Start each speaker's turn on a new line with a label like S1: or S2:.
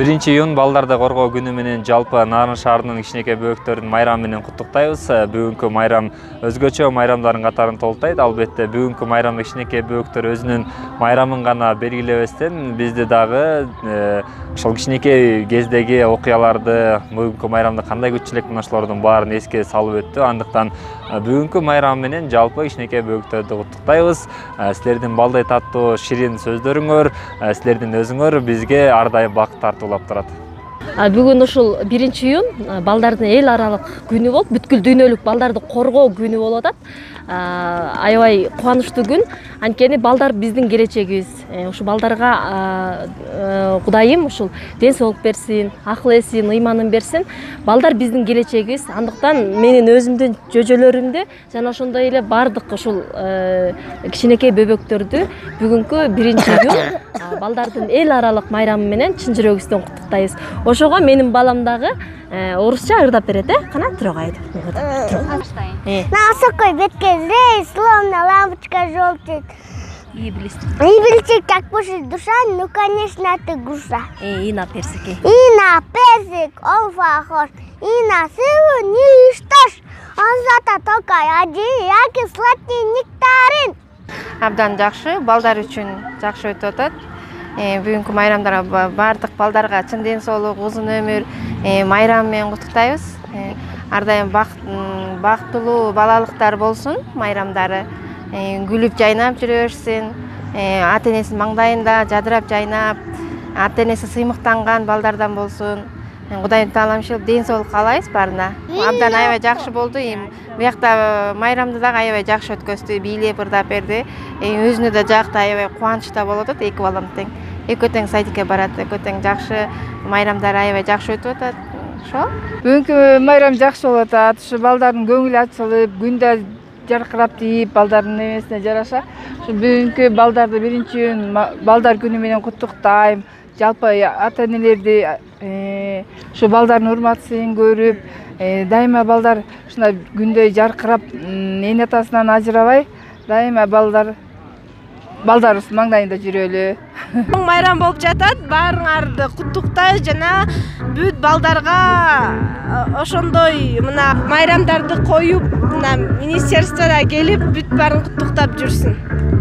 S1: 1-iyun балдарды коргоо күнү менен жалпы Нарын шаарынын кичинекей бөөктөрүн майрам менен куттуктайбыз. Бүгүнкү майрам өзгөчө майрамдардын катарын толуктайт. Албетте бүгүнкү майрамда кичинекей бөөктөр өзүнүн майрамын гана белгилебестен бизди дагы ошол кичинекей кездеги окуяларды, бүгүнкү майрамда кандай күчүлүк мына ошолордун баарын эске салып өттү. Андыктан бүгүнкү майрам менен жалпы кичинекей бөөктөрдү куттуктайбыз. Силердин балдай таттуу ширин сөздөрүңөр, силердин өзүңөр бизге ар дайым бакыт тартуулап турат.
S2: Бүгүн ушул 1-iyun балдардын эл аралык күнү болуп, бүткүл дүйнөлүк балдарды коргоо күнү болуп атат. Аябай кубанычтуу күн. Анткени балдар биздин келечегибиз. Ушу балдарга Кудайым ушул ден соолук берсин, акыл эсин, ыйманын берсин. Балдар биздин келечегибиз. Андыктан менин өзүмдүн жөжөлөрүмдү жана ошондой эле бардык ушул кичинекей бөбөктөрдү бүгүнкү 1-iyun балдардын эл аралык майрамы менен чын жүрөгүбүздөн куттуктайбыз. Ошого менин балам дагы орусча ырдап берет, кана трогай деп.
S3: На высокой ветке зреет, словно лампочка желтеет.
S2: И
S3: блестит, как пушит душа, ну, конечно, ты груша.
S2: И на персики.
S3: И на персик он похож, и на сыву не что ж. Он зато только один, яки сладкий нектарин.
S4: Абдан жакшы, балдар үчүн жакшы өтүп атат. Бүгүнкү майрамдарга бардык балдарга чын ден соолук, узун өмүр майрам менен куттуктайбыз. Ар дайым бактылуу балалыктар болсун, майрамдары күлүп жайнап жүрө берсин, ата энесинин маңдайында жадырап жайнап, ата энеси сыймыктанган балдардан болсун. Кудайым таалам ден соолук каалайбыз баарына. Абдан аябай жакшы болду. Буякта майрамды дагы аябай жакшы өткөздү, бийлеп ырдап берди. Өзүнө да жакты, аябай кубанычта болуп атат. Эки балам тең. Экөө тең садикке барат, экөө тең жакшы майрамдар аябай жакшы өтүп атат. Ошо.
S5: Бүгүнкү майрам жакшы болуп атат. Ушу балдардын көңүлү ачылып, күндө жаркырап тийип, балдардын эмесине жараша. Ушу бүгүнкү балдарды 1-iyun балдар күнү менен куттуктайм. Жалпы ата энелерди ушу балдардын урматысын көрүп, дайыма балдар ушундай күндөй жаркырап, эне атасынан ажырабай, дайыма балдарыбыз маңдайында жүрөлү.
S6: Майрам болуп жатат, баарыңарды куттуктайбыз жана бүт балдарга ошондой мына майрамдарды коюп, мына министерстводо келип бүт баарын куттуктап жүрсүн.